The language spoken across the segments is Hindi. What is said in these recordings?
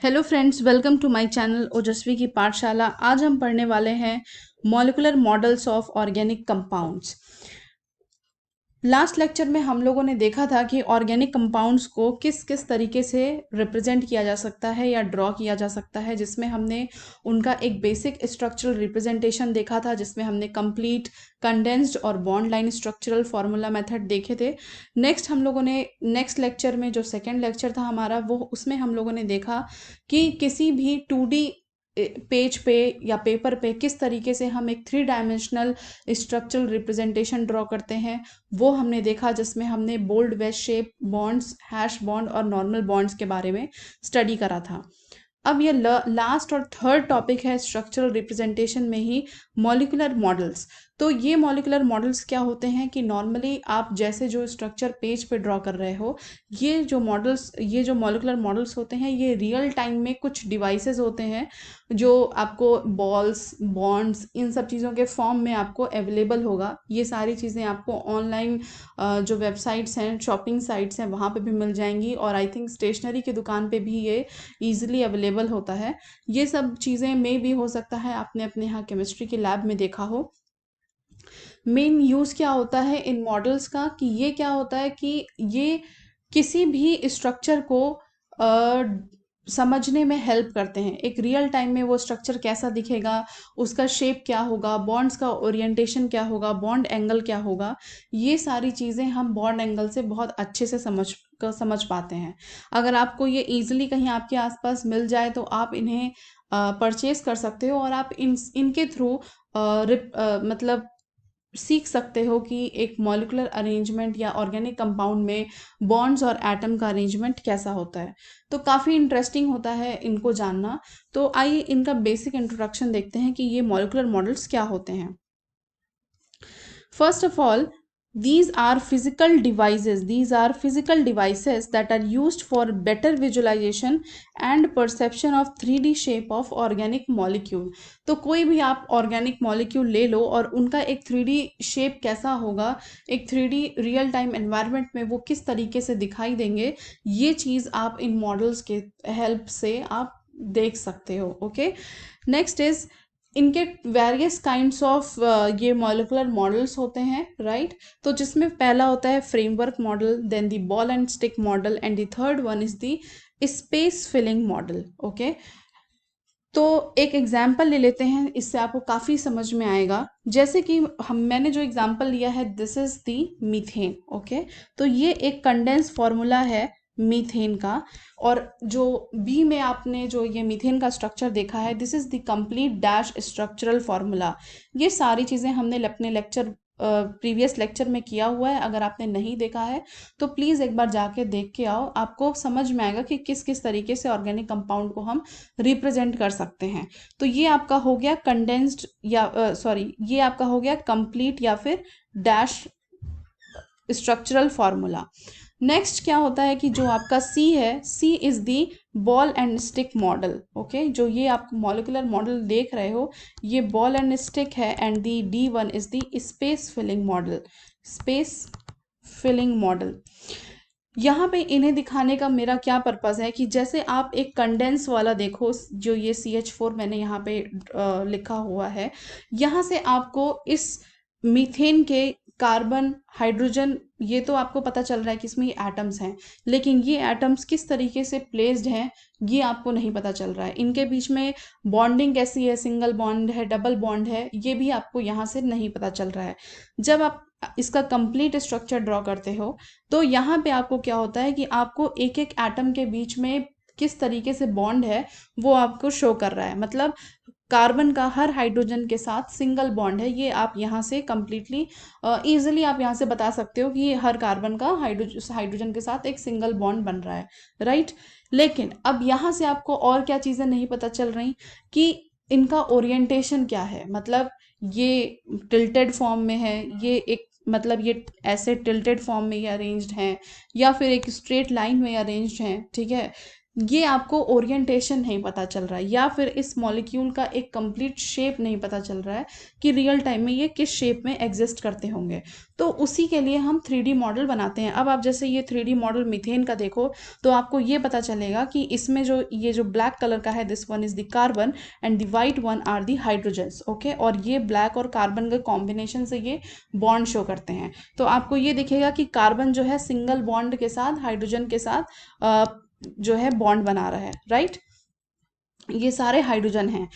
Hello friends, welcome to my channel Ojaswi की पाठशाला। आज हम पढ़ने वाले हैं molecular models of organic compounds. Last lecture में हम लोगों ने देखा था कि ऑर्गेनिक कंपाउंड्स को किस किस तरीके से रिप्रेजेंट किया जा सकता है या ड्रॉ किया जा सकता है, जिसमें हमने उनका एक बेसिक स्ट्रक्चरल रिप्रेजेंटेशन देखा था, जिसमें हमने कंप्लीट, कंडेंस्ड और bond line structural formula method देखे थे। नेक्स्ट लेक्चर में जो सेकेंड लेक्चर था हमारा, वो उसमें हम लोगों ने देखा कि किसी भी 2D पेज पे या पेपर पे किस तरीके से हम एक 3 डायमेंशनल स्ट्रक्चरल रिप्रेजेंटेशन ड्रॉ करते हैं, वो हमने देखा, जिसमें हमने bold wedge shape bonds, hash bond और नॉर्मल बॉन्ड्स के बारे में स्टडी करा था। अब ये लास्ट और थर्ड टॉपिक है स्ट्रक्चरल रिप्रेजेंटेशन में ही मॉलिक्यूलर मॉडल्स। तो ये मॉलिक्यूलर मॉडल्स क्या होते हैं कि नॉर्मली आप जैसे जो स्ट्रक्चर पेज पे ड्रॉ कर रहे हो, ये जो मॉलिक्यूलर मॉडल्स होते हैं, ये रियल टाइम में कुछ डिवाइसेस होते हैं जो आपको बॉल्स, बॉन्ड्स, इन सब चीज़ों के फॉर्म में आपको अवेलेबल होगा। ये सारी चीज़ें आपको ऑनलाइन जो वेबसाइट्स हैं, शॉपिंग साइट्स हैं, वहाँ पे भी मिल जाएंगी, और आई थिंक स्टेशनरी की दुकान पे भी ये ईजिली अवेलेबल होता है। ये सब चीज़ें में भी हो सकता है आपने अपने यहाँ केमिस्ट्री के लैब में देखा हो। मेन यूज़ क्या होता है इन मॉडल्स का, कि ये क्या होता है कि ये किसी भी स्ट्रक्चर को समझने में हेल्प करते हैं। एक रियल टाइम में वो स्ट्रक्चर कैसा दिखेगा, उसका शेप क्या होगा, बॉन्ड्स का ओरिएंटेशन क्या होगा, बॉन्ड एंगल क्या होगा, ये सारी चीज़ें हम बॉन्ड एंगल से बहुत अच्छे से समझ पाते हैं। अगर आपको ये ईजिली कहीं आपके आसपास मिल जाए तो आप इन्हें परचेज कर सकते हो, और आप इनके थ्रू मतलब सीख सकते हो कि एक मॉलिक्यूलर अरेंजमेंट या ऑर्गेनिक कंपाउंड में बॉन्ड्स और एटम का अरेंजमेंट कैसा होता है। तो काफ़ी इंटरेस्टिंग होता है इनको जानना। तो आइए इनका बेसिक इंट्रोडक्शन देखते हैं कि ये मॉलिक्यूलर मॉडल्स क्या होते हैं। First of all, these are physical devices that are used for better visualization and perception of 3D shape of organic molecule। तो कोई भी आप ऑर्गेनिक मॉलिक्यूल ले लो और उनका एक 3D शेप कैसा होगा, एक 3D रियल टाइम एनवायरनमेंट में वो किस तरीके से दिखाई देंगे, ये चीज़ आप इन मॉडल्स के हेल्प से आप देख सकते हो। ओके, नेक्स्ट इज इनके वेरियस काइंड्स ऑफ ये मॉलिक्यूलर मॉडल्स होते हैं, राइट। तो जिसमें पहला होता है framework model, then the ball and stick model, and the third one is the space filling model. Okay, तो एक एग्जाम्पल ले लेते हैं, इससे आपको काफ़ी समझ में आएगा। जैसे कि मैंने जो एग्जाम्पल लिया है, this is the methane. Okay, तो ये एक कंडेंस फॉर्मूला है मीथेन का, और जो बी में आपने जो ये मीथेन का स्ट्रक्चर देखा है, this is the complete dash structural formula. ये सारी चीज़ें हमने अपने प्रीवियस लेक्चर में किया हुआ है। अगर आपने नहीं देखा है तो प्लीज़ एक बार जाके देख के आओ, आपको समझ में आएगा कि किस किस तरीके से ऑर्गेनिक कंपाउंड को हम रिप्रेजेंट कर सकते हैं। तो ये आपका हो गया कंडेंस्ड या ये आपका हो गया कंप्लीट या फिर डैश स्ट्रक्चरल फॉर्मूला। नेक्स्ट क्या होता है कि जो आपका सी है, C is the ball and stick model. Okay, जो ये आप मॉलिक्यूलर मॉडल देख रहे हो, ये बॉल एंड स्टिक है, and the D1 is the space filling model. Space filling model, यहाँ पे इन्हें दिखाने का मेरा क्या पर्पज़ है कि जैसे आप एक कंडेंस वाला देखो, जो ये CH4 मैंने यहाँ पे लिखा हुआ है, यहाँ से आपको इस मीथेन के कार्बन, हाइड्रोजन, ये तो आपको पता चल रहा है कि इसमें ये एटम्स हैं, लेकिन ये एटम्स किस तरीके से प्लेस्ड हैं ये आपको नहीं पता चल रहा है। इनके बीच में बॉन्डिंग कैसी है, सिंगल बॉन्ड है, डबल बॉन्ड है, ये भी आपको यहाँ से नहीं पता चल रहा है। जब आप इसका कंप्लीट स्ट्रक्चर ड्रॉ करते हो तो यहाँ पे आपको क्या होता है कि आपको एक एक एटम के बीच में किस तरीके से बॉन्ड है वो आपको शो कर रहा है। मतलब कार्बन का हर हाइड्रोजन के साथ सिंगल बॉन्ड है, ये आप यहाँ से कंप्लीटली ईजिली आप यहाँ से बता सकते हो कि हर कार्बन का हाइड्रोजन के साथ एक सिंगल बॉन्ड बन रहा है, राइट। लेकिन अब यहाँ से आपको और क्या चीज़ें नहीं पता चल रही कि इनका ओरिएंटेशन क्या है। मतलब ये टिल्टेड फॉर्म में है, ये एक मतलब ये ऐसे टिल्टेड फॉर्म में ये अरेंज्ड हैं, या फिर एक स्ट्रेट लाइन में अरेंज्ड हैं, ठीक है। ये आपको ओरिएंटेशन नहीं पता चल रहा है, या फिर इस मॉलिक्यूल का एक कंप्लीट शेप नहीं पता चल रहा है कि रियल टाइम में ये किस शेप में एग्जिस्ट करते होंगे, तो उसी के लिए हम 3D मॉडल बनाते हैं। अब आप जैसे ये 3D मॉडल मीथेन का देखो तो आपको ये पता चलेगा कि इसमें जो ये जो ब्लैक कलर का है, this one is the carbon and the white one are the hydrogens, okay. और ये ब्लैक और कार्बन के कॉम्बिनेशन से ये बॉन्ड शो करते हैं। तो आपको ये दिखेगा कि कार्बन जो है सिंगल बॉन्ड के साथ हाइड्रोजन के साथ जो है बॉन्ड बना रहा है, राइट। ये सारे हाइड्रोजन हैं।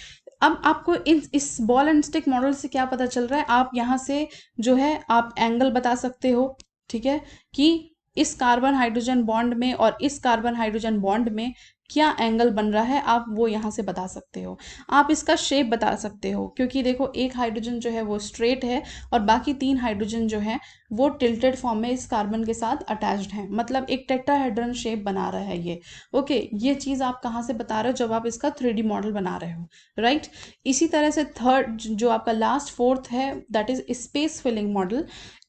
अब आपको इस बॉल एंड स्टिक मॉडल से क्या पता चल रहा है, आप यहाँ से जो है आप एंगल बता सकते हो, ठीक है, कि इस कार्बन हाइड्रोजन बॉन्ड में और इस कार्बन हाइड्रोजन बॉन्ड में क्या एंगल बन रहा है, आप वो यहाँ से बता सकते हो। आप इसका शेप बता सकते हो, क्योंकि देखो एक हाइड्रोजन जो है वो स्ट्रेट है और बाकी 3 हाइड्रोजन जो है वो टिल्टेड फॉर्म में इस कार्बन के साथ अटैच्ड है, मतलब एक टेट्राहेड्रन शेप बना रहा है ये, ओके। ये चीज़ आप कहाँ से बता रहे हो, जब आप इसका 3D मॉडल बना रहे हो, राइट। इसी तरह से थर्ड जो आपका लास्ट फोर्थ है, that is space filling model.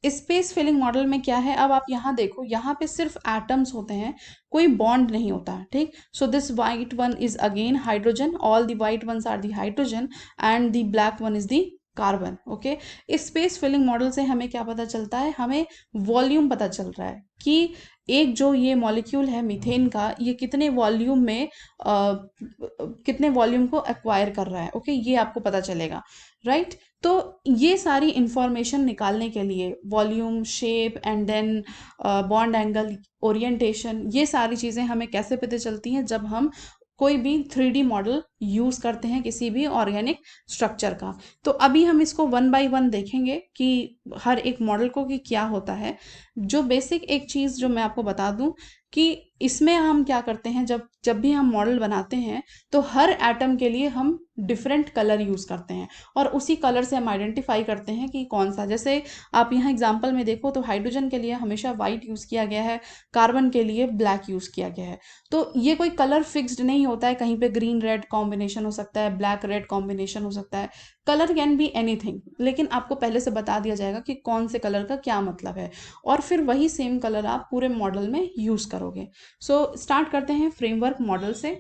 Space filling model में क्या है, अब आप यहाँ देखो, यहाँ पे सिर्फ एटम्स होते हैं, कोई बॉन्ड नहीं होता, ठीक। So this white one is again hydrogen, all the white ones are the hydrogen and the black one is the carbon, okay. Space filling model से हमें क्या पता चलता है, हमें वॉल्यूम पता चल रहा है कि एक जो ये मॉलिक्यूल है मीथेन का, ये कितने वॉल्यूम में कितने वॉल्यूम को एक्वायर कर रहा है, ओके, ये आपको पता चलेगा, राइट। तो ये सारी इंफॉर्मेशन निकालने के लिए volume, shape and then bond angle, orientation, ये सारी चीज़ें हमें कैसे पता चलती हैं, जब हम कोई भी 3D मॉडल यूज़ करते हैं किसी भी ऑर्गेनिक स्ट्रक्चर का। तो अभी हम इसको 1 बाय 1 देखेंगे कि हर एक मॉडल को कि क्या होता है। जो बेसिक एक चीज़ जो मैं आपको बता दूं कि इसमें हम क्या करते हैं, जब जब भी हम मॉडल बनाते हैं तो हर एटम के लिए हम डिफरेंट कलर यूज़ करते हैं और उसी कलर से हम आइडेंटिफाई करते हैं कि कौन सा। जैसे आप यहाँ एग्जांपल में देखो तो हाइड्रोजन के लिए हमेशा वाइट यूज़ किया गया है, कार्बन के लिए ब्लैक यूज़ किया गया है। तो ये कोई कलर फिक्स्ड नहीं होता है, कहीं पे ग्रीन रेड कॉम्बिनेशन हो सकता है, ब्लैक रेड कॉम्बिनेशन हो सकता है, कलर कैन बी एनीथिंग, लेकिन आपको पहले से बता दिया जाएगा कि कौन से कलर का क्या मतलब है, और फिर वही सेम कलर आप पूरे मॉडल में यूज़ करोगे। सो स्टार्ट करते हैं फ्रेमवर्क मॉडल से।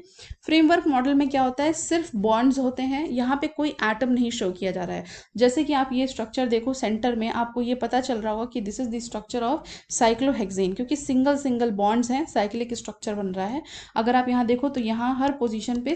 फ्रेमवर्क मॉडल में क्या होता है, सिर्फ बॉन्ड्स होते हैं, यहाँ पे कोई एटम नहीं शो किया जा रहा है। जैसे कि आप ये स्ट्रक्चर देखो, सेंटर में आपको ये पता चल रहा होगा कि this is the structure of cyclohexane, क्योंकि सिंगल सिंगल बॉन्ड्स हैं, साइक्लिक स्ट्रक्चर बन रहा है। अगर आप यहाँ देखो तो यहाँ हर पोजीशन पे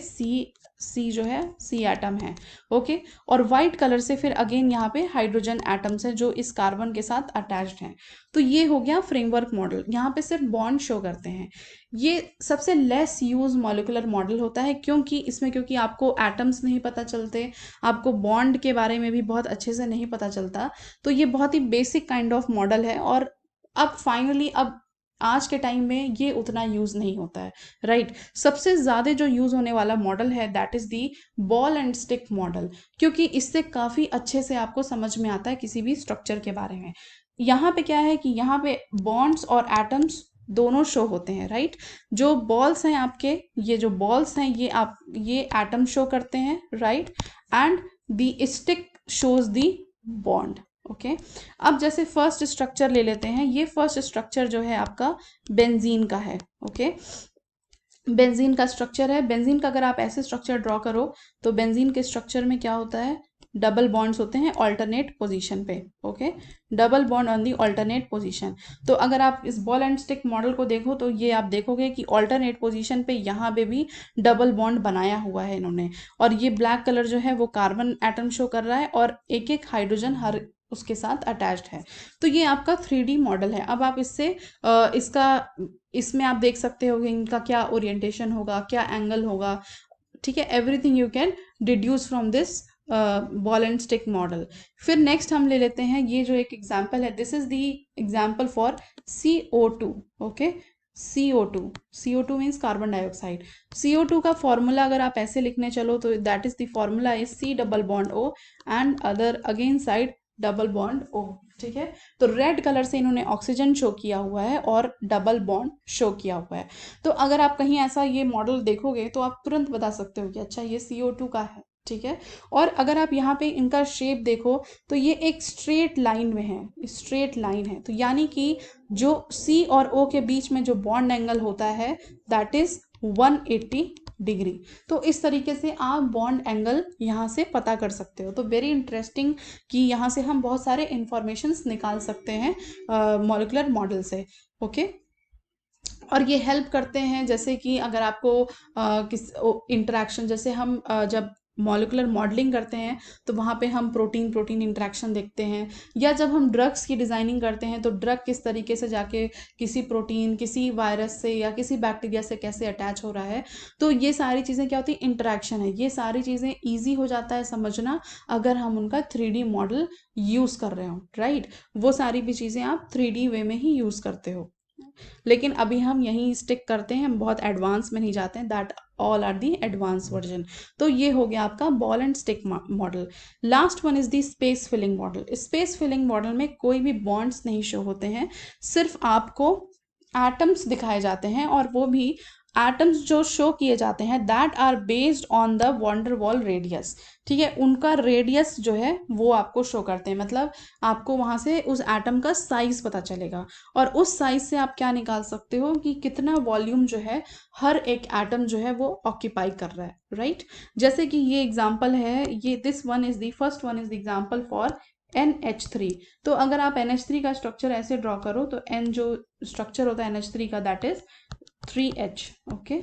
सी जो है सी एटम है, ओके। और वाइट कलर से फिर अगेन यहाँ पे हाइड्रोजन एटम्स हैं जो इस कार्बन के साथ अटैच्ड हैं। तो ये हो गया फ्रेमवर्क मॉडल, यहाँ पे सिर्फ बॉन्ड शो करते हैं। ये सबसे लेस यूज मॉलिकुलर मॉडल होता है, क्योंकि आपको एटम्स नहीं पता चलते, आपको बॉन्ड के बारे में भी बहुत अच्छे से नहीं पता चलता, तो ये बहुत ही बेसिक काइंड ऑफ मॉडल है। और अब फाइनली अब आज के टाइम में ये उतना यूज नहीं होता है, राइट। सबसे ज्यादा जो यूज होने वाला मॉडल है that is the ball and stick model, क्योंकि इससे काफी अच्छे से आपको समझ में आता है किसी भी स्ट्रक्चर के बारे में। यहाँ पे क्या है कि यहाँ पे बॉन्ड्स और एटम्स दोनों शो होते हैं, राइट। जो बॉल्स हैं आपके, ये जो बॉल्स हैं ये एटम शो करते हैं, right, and the stick shows the bond, okay. अब जैसे फर्स्ट स्ट्रक्चर ले लेते हैं, ये फर्स्ट स्ट्रक्चर जो है आपका बेंजीन का है, ओके। बेंजीन का स्ट्रक्चर है। बेंजीन का अगर आप ऐसे स्ट्रक्चर ड्रॉ करो तो बेंजीन के स्ट्रक्चर में क्या होता है, डबल बॉन्ड्स होते हैं ऑल्टरनेट पोजीशन पे, okay, double bond on the alternate position. तो अगर आप इस बॉल एंड स्टिक मॉडल को देखो तो ये आप देखोगे कि ऑल्टरनेट पोजीशन पे यहाँ पे भी डबल बॉन्ड बनाया हुआ है इन्होंने, और ये ब्लैक कलर जो है वो कार्बन एटम शो कर रहा है और एक एक हाइड्रोजन हर उसके साथ अटैच्ड है। तो ये आपका 3D मॉडल है। अब आप इसमें आप देख सकते हो कि इनका क्या ओरिएंटेशन होगा, क्या एंगल होगा, ठीक है। Everything you can deduce from this ball and stick model. फिर नेक्स्ट हम ले लेते हैं ये जो एक एग्जाम्पल है, this is the example for CO2, okay. CO2 means carbon dioxide. CO2 का फॉर्मूला अगर आप ऐसे लिखने चलो तो that is the formula is C double bond O and other again side double bond O, ठीक है। तो रेड कलर से इन्होंने ऑक्सीजन शो किया हुआ है और डबल बॉन्ड शो किया हुआ है। तो अगर आप कहीं ऐसा ये मॉडल देखोगे तो आप तुरंत बता सकते हो कि अच्छा ये CO2 का है, ठीक है। और अगर आप यहाँ पे इनका शेप देखो तो ये एक स्ट्रेट लाइन में है, स्ट्रेट लाइन है, तो यानी कि जो C और O के बीच में जो बॉन्ड एंगल होता है दैट इज 180 डिग्री। तो इस तरीके से आप बॉन्ड एंगल यहाँ से पता कर सकते हो। तो वेरी इंटरेस्टिंग कि यहाँ से हम बहुत सारे इंफॉर्मेशंस निकाल सकते हैं मॉलिक्यूलर मॉडल से। ओके, और ये हेल्प करते हैं, जैसे कि अगर आपको किस इंटरेक्शन, जैसे हम जब मॉलिक्यूलर मॉडलिंग करते हैं तो वहाँ पे हम प्रोटीन प्रोटीन इंटरेक्शन देखते हैं, या जब हम ड्रग्स की डिज़ाइनिंग करते हैं तो ड्रग किस तरीके से जाके किसी प्रोटीन, किसी वायरस से या किसी बैक्टीरिया से कैसे अटैच हो रहा है। तो ये सारी चीज़ें क्या होती है, इंटरेक्शन है। ये सारी चीज़ें ईजी हो जाता है समझना अगर हम उनका 3D मॉडल यूज़ कर रहे हो, राइट। वो सारी भी चीज़ें आप 3D वे में ही यूज़ करते हो। लेकिन अभी हम यहीं स्टिक करते हैं, हम बहुत एडवांस में नहीं जाते हैं। That all are the advance version. तो ये हो गया आपका ball and stick model. Last one is the space filling model. Space filling model में कोई भी बॉन्ड्स नहीं शो होते हैं, सिर्फ आपको एटम्स दिखाए जाते हैं, और वो भी एटम्स जो शो किए जाते हैं that are based on the van der Waals radius. ठीक है, उनका रेडियस जो है वो आपको शो करते हैं, मतलब आपको वहां से उस एटम का साइज पता चलेगा, और उस साइज से आप क्या निकाल सकते हो कि कितना वॉल्यूम जो है हर एक एटम जो है वो ऑक्यूपाई कर रहा है, राइट। जैसे कि ये एग्जांपल है, ये this one is the first one is the example for NH3। तो अगर आप NH3 का स्ट्रक्चर ऐसे ड्रॉ करो तो N जो स्ट्रक्चर होता है NH3 का that is 3H, okay,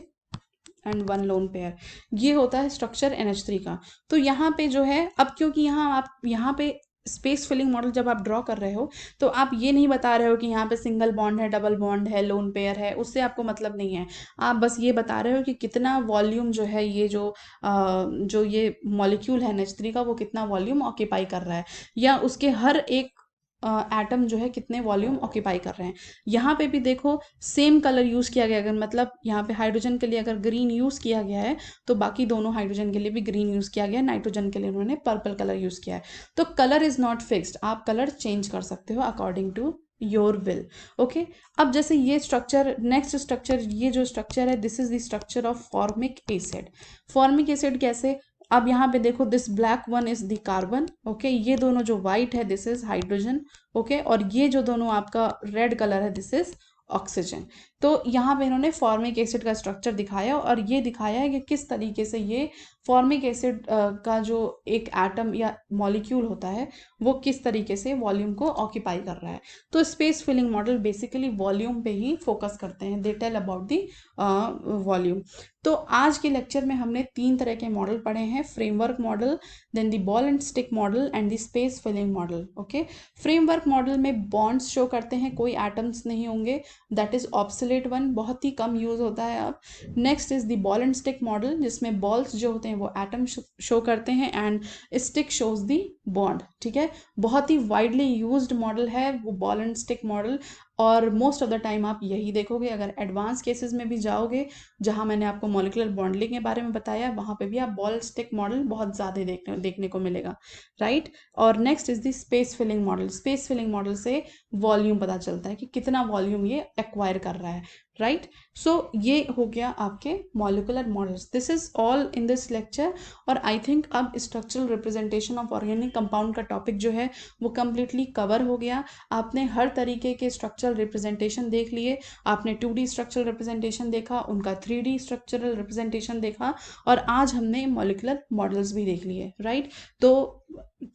and 1 lone pair. ये होता है स्ट्रक्चर NH3 का। तो यहाँ पे जो है, अब क्योंकि यहाँ आप यहाँ पे स्पेस फिलिंग मॉडल जब आप ड्रॉ कर रहे हो तो आप ये नहीं बता रहे हो कि यहाँ पे सिंगल बॉन्ड है, डबल बॉन्ड है, लोन पेयर है, उससे आपको मतलब नहीं है। आप बस ये बता रहे हो कि कितना वॉल्यूम जो है ये जो ये मॉलिक्यूल है NH3 का वो कितना वॉल्यूम ऑक्यूपाई कर रहा है, या उसके हर एक एटम जो है कितने वॉल्यूम ऑक्यूपाई कर रहे हैं। यहाँ पे भी देखो सेम कलर यूज किया गया, अगर मतलब यहाँ पे हाइड्रोजन के लिए अगर ग्रीन यूज किया गया है तो बाकी दोनों हाइड्रोजन के लिए भी ग्रीन यूज किया गया है, नाइट्रोजन के लिए उन्होंने पर्पल कलर यूज किया है। तो कलर इज नॉट फिक्स्ड, आप कलर चेंज कर सकते हो according to your will. Okay, अब जैसे ये स्ट्रक्चर, नेक्स्ट स्ट्रक्चर, ये जो स्ट्रक्चर है this is the structure of formic acid. Formic acid कैसे, अब यहाँ पे देखो this black one is the carbon, okay, ये दोनों जो व्हाइट है दिस इज हाइड्रोजन, ओके, और ये जो दोनों आपका रेड कलर है दिस इज ऑक्सीजन। तो यहाँ पे इन्होंने फॉर्मिक एसिड का स्ट्रक्चर दिखाया, और ये दिखाया है कि किस तरीके से ये फॉर्मिक एसिड का जो एक एटम या मॉलिक्यूल होता है वो किस तरीके से वॉल्यूम को ऑक्यूपाई कर रहा है। तो space filling model basically volume पे ही फोकस करते हैं, they tell about the volume. तो आज के लेक्चर में हमने 3 तरह के मॉडल पढ़े हैं, framework model, then the ball and stick model and the space filling model. Okay, framework model में बॉन्ड्स शो करते हैं, कोई एटम्स नहीं होंगे, दैट इज ऑब्सोलेट वन, बहुत ही कम यूज होता है अब। Next is the ball and stick model, जिसमें बॉल्स जो होते हैं वो एटम शो करते हैं and stick shows the bond. ठीक है, बहुत ही वाइडली यूज्ड मॉडल है वो बॉल एंड स्टिक मॉडल, और मोस्ट ऑफ द टाइम आप यही देखोगे। अगर एडवांस केसेस में भी जाओगे जहां मैंने आपको मॉलिक्यूलर बॉन्डिंग के बारे में बताया, वहां पे भी आप बॉल स्टिक मॉडल बहुत ज़्यादा देखने को मिलेगा, राइट। और next is the space filling model. Space filling model से वॉल्यूम पता चलता है कि कितना वॉल्यूम ये एक्वायर कर रहा है, राइट। सो ये हो गया आपके molecular models. This is all in this lecture, और आई थिंक अब structural representation of organic compound का टॉपिक जो है वो कम्प्लीटली कवर हो गया। आपने हर तरीके के स्ट्रक्चरल रिप्रेजेंटेशन देख लिए, आपने 2D स्ट्रक्चरल रिप्रेजेंटेशन देखा, उनका 3D स्ट्रक्चरल रिप्रेजेंटेशन देखा, और आज हमने मॉलिक्यूलर मॉडल्स भी देख लिए, राइट। तो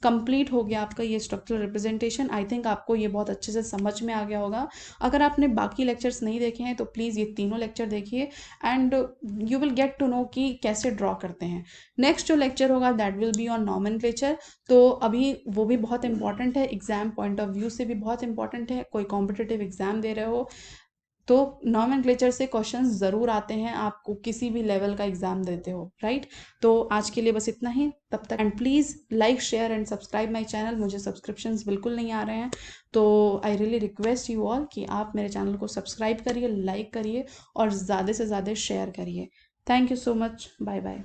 कंप्लीट हो गया आपका ये स्ट्रक्चरल रिप्रेजेंटेशन। आई थिंक आपको ये बहुत अच्छे से समझ में आ गया होगा। अगर आपने बाकी लेक्चर्स नहीं देखे हैं तो प्लीज़ ये तीनों लेक्चर देखिए, and you will get to know कि कैसे ड्रॉ करते हैं। नेक्स्ट जो लेक्चर होगा that will be on nomenclature. तो अभी वो भी बहुत इंपॉर्टेंट है, एग्जाम पॉइंट ऑफ व्यू से भी बहुत इंपॉर्टेंट है, कोई कॉम्पिटिटिव एग्जाम दे रहे हो तो नॉमेनक्लेचर से क्वेश्चंस ज़रूर आते हैं, आपको किसी भी लेवल का एग्जाम देते हो, राइट। तो आज के लिए बस इतना ही, तब तक, and please like share and subscribe my channel. मुझे सब्सक्रिप्शंस बिल्कुल नहीं आ रहे हैं, तो I really request you all कि आप मेरे चैनल को सब्सक्राइब करिए, लाइक करिए और ज़्यादा से ज़्यादा शेयर करिए। Thank you so much, bye bye.